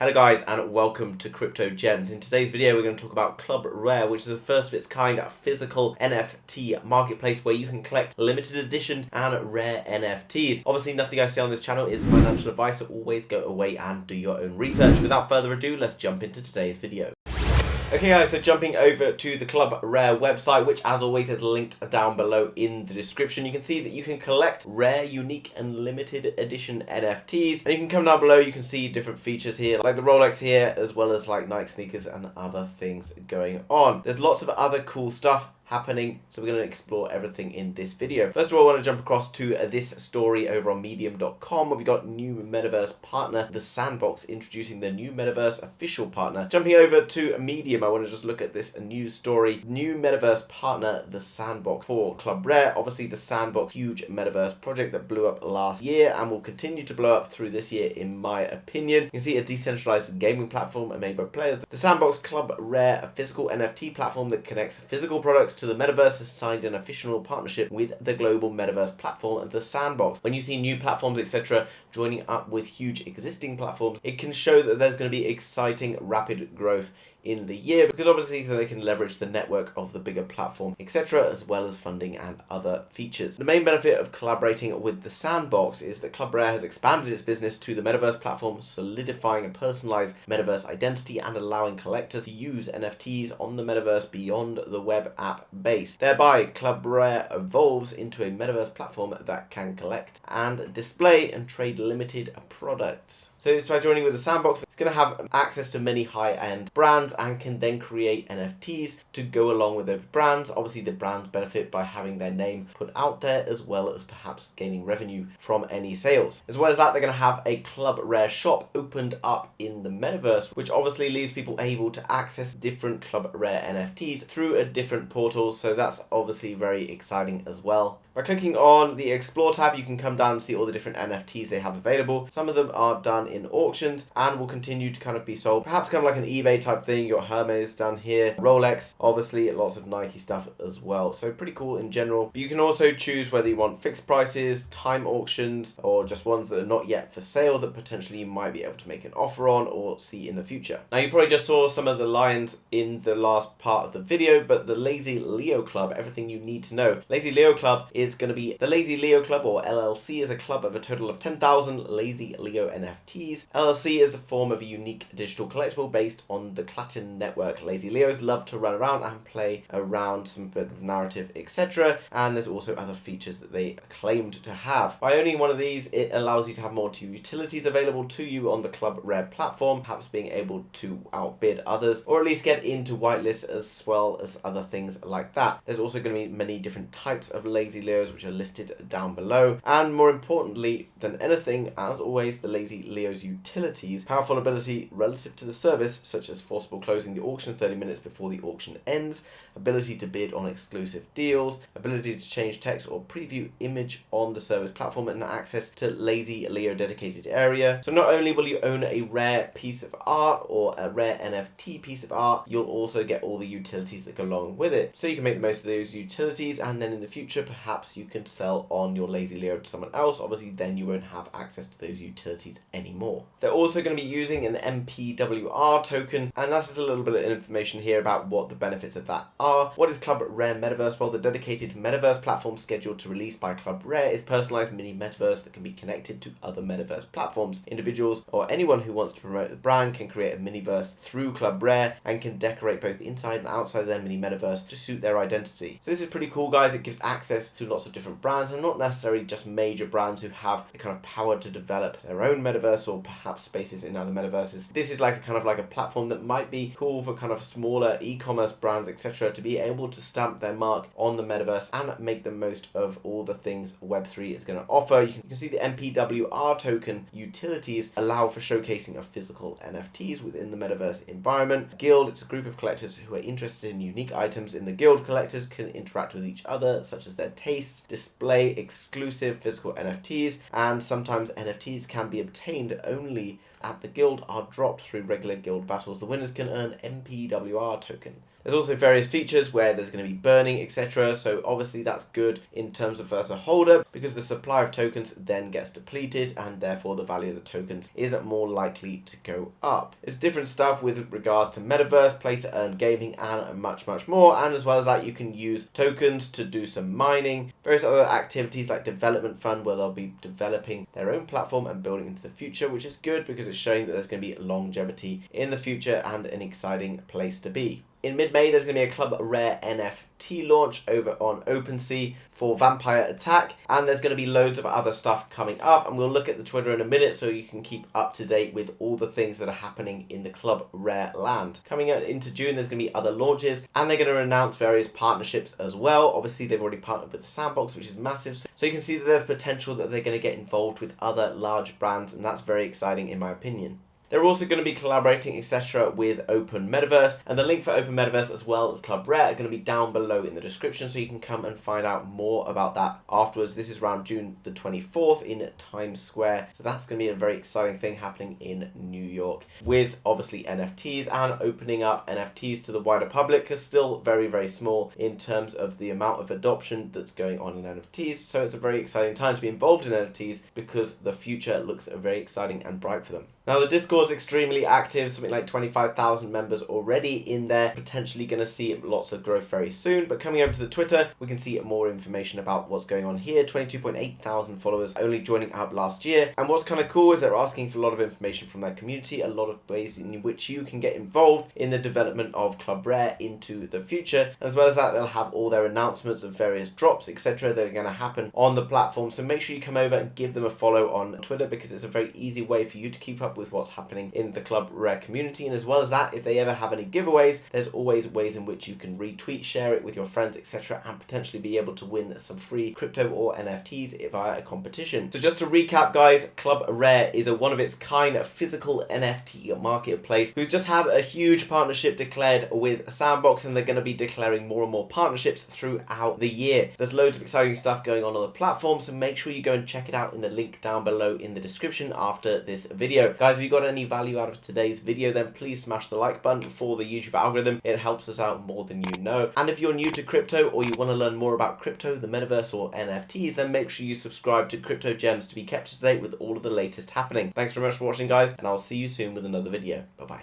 Hello guys and welcome to Crypto Gems. In today's video we're going to talk about Clubrare, which is the first of its kind physical NFT marketplace where you can collect limited edition and rare NFTs. Obviously nothing I say on this channel is financial advice, so always go away and do your own research. Without further ado, let's jump into today's video. Okay guys, so jumping over to the ClubRare website, which as always is linked down below in the description, you can see that you can collect rare, unique and limited edition NFTs. And you can come down below, you can see different features here, like the Rolex here, as well as like Nike sneakers and other things going on. There's lots of other cool stuff happening, so we're going to explore everything in this video. First of all, I want to jump across to this story over on medium.com where we got new metaverse partner The Sandbox introducing the new metaverse official partner. Jumping over to Medium, I want to just look at this news story. New metaverse partner The Sandbox for Clubrare. Obviously The Sandbox, huge metaverse project that blew up last year and will continue to blow up through this year in my opinion. You can see a decentralized gaming platform made by players. The Sandbox Clubrare, a physical NFT platform that connects physical products to the metaverse, has signed an official partnership with the global metaverse platform The Sandbox. When you see new platforms etc joining up with huge existing platforms, it can show that there's going to be exciting rapid growth in the year, because obviously they can leverage the network of the bigger platform etc, as well as funding and other features. The main benefit of collaborating with The Sandbox is that Clubrare has expanded its business to the metaverse platform, solidifying a personalized metaverse identity and allowing collectors to use NFTs on the metaverse beyond the web app base. Thereby, Clubrare evolves into a metaverse platform that can collect and display and trade limited products. So by joining with The Sandbox, it's going to have access to many high-end brands and can then create NFTs to go along with those brands. Obviously the brands benefit by having their name put out there, as well as perhaps gaining revenue from any sales. As well as that, they're going to have a Clubrare shop opened up in the metaverse, which obviously leaves people able to access different Clubrare NFTs through a different portal, so that's obviously very exciting as well. By clicking on the Explore tab, you can come down and see all the different NFTs they have available. Some of them are done in auctions and will continue to kind of be sold, perhaps kind of like an eBay type thing. Your Hermes down here, Rolex, obviously lots of Nike stuff as well. So pretty cool in general. But you can also choose whether you want fixed prices, time auctions, or just ones that are not yet for sale that potentially you might be able to make an offer on or see in the future. Now you probably just saw some of the lines in the last part of the video, but the Lazy Leo Club, everything you need to know. Lazy Leo Club is going to be the Lazy Leo Club, or LLC, is a club of a total of 10,000 Lazy Leo NFTs. LLC is the form of a unique digital collectible based on the Klatin network. Lazy Leos love to run around and play around some bit of narrative etc, and there's also other features that they claimed to have. By owning one of these, it allows you to have more utilities available to you on the Clubrare platform, perhaps being able to outbid others or at least get into whitelists as well as other things like that. There's also going to be many different types of Lazy Leos which are listed down below, and more importantly than anything, as always, the Lazy Leo's utilities, powerful ability relative to the service, such as forcible closing the auction 30 minutes before the auction ends, ability to bid on exclusive deals, ability to change text or preview image on the service platform, and access to Lazy Leo dedicated area. So not only will you own a rare piece of art or a rare NFT piece of art, you'll also get all the utilities that go along with it. So you can make the most of those utilities, and then in the future perhaps you can sell on your Lazy Leo to someone else. Obviously then you won't have access to those utilities anymore. They're also going to be using an MPWR token, and that's just a little bit of information here about what the benefits of that are. What is ClubRare Metaverse? Well, the dedicated metaverse platform scheduled to release by Clubrare is personalized mini metaverse that can be connected to other metaverse platforms. Individuals or anyone who wants to promote the brand can create a miniverse through Clubrare and can decorate both inside and outside their mini metaverse to suit their identity. So this is pretty cool guys. It gives access to lots of different brands, and not necessarily just major brands who have the kind of power to develop their own metaverse or perhaps spaces in other metaverses. This is like a kind of like a platform that might be cool for kind of smaller e-commerce brands etc to be able to stamp their mark on the metaverse and make the most of all the things Web3 is going to offer. You can see the MPWR token utilities allow for showcasing of physical NFTs within the metaverse environment. Guild, it's a group of collectors who are interested in unique items in the guild. Collectors can interact with each other, such as their tastes, display exclusive physical NFTs, and sometimes NFTs can be obtained only at the guild are dropped through regular guild battles. The winners can earn MPWR token. There's also various features where there's going to be burning, etc. So obviously that's good in terms of as a holder, because the supply of tokens then gets depleted and therefore the value of the tokens is more likely to go up. There's different stuff with regards to Metaverse, play to earn gaming, and much more. And as well as that, you can use tokens to do some mining, various other activities like development fund, where they'll be developing their own platform and building into the future, which is good because it's showing that there's going to be longevity in the future and an exciting place to be. In mid-May, there's going to be a Clubrare NFT launch over on OpenSea for Vampire Attack, and there's going to be loads of other stuff coming up, and we'll look at the Twitter in a minute so you can keep up to date with all the things that are happening in the Clubrare land. Coming out into June, there's going to be other launches, and they're going to announce various partnerships as well. Obviously, they've already partnered with the Sandbox, which is massive, so you can see that there's potential that they're going to get involved with other large brands, and that's very exciting in my opinion. They're also going to be collaborating, etc., with Open Metaverse, and the link for Open Metaverse as well as Clubrare are going to be down below in the description, so you can come and find out more about that afterwards. This is around June the 24th in Times Square, so that's going to be a very exciting thing happening in New York, with obviously NFTs and opening up NFTs to the wider public, because still very small in terms of the amount of adoption that's going on in NFTs. So it's a very exciting time to be involved in NFTs because the future looks very exciting and bright for them. Now the Discord is extremely active, something like 25,000 members already in there, potentially going to see lots of growth very soon. But coming over to the Twitter, we can see more information about what's going on here. 22.8 thousand followers only joining up last year. And what's kind of cool is they're asking for a lot of information from their community, a lot of ways in which you can get involved in the development of Clubrare into the future. As well as that, they'll have all their announcements of various drops, etc. that are going to happen on the platform. So make sure you come over and give them a follow on Twitter, because it's a very easy way for you to keep up with what's happening in the Clubrare community. And as well as that, if they ever have any giveaways, there's always ways in which you can retweet, share it with your friends, etc., and potentially be able to win some free crypto or NFTs via a competition. So just to recap, guys, Clubrare is a one-of-its-kind physical NFT marketplace who's just had a huge partnership declared with Sandbox, and they're going to be declaring more and more partnerships throughout the year. There's loads of exciting stuff going on the platform, so make sure you go and check it out in the link down below in the description after this video. Guys, if you got any value out of today's video, then please smash the like button for the YouTube algorithm. It helps us out more than you know. And if you're new to crypto, or you want to learn more about crypto, the metaverse, or NFTs, then make sure you subscribe to Crypto Gems to be kept up to date with all of the latest happening. Thanks very much for watching, guys, and I'll see you soon with another video. Bye bye.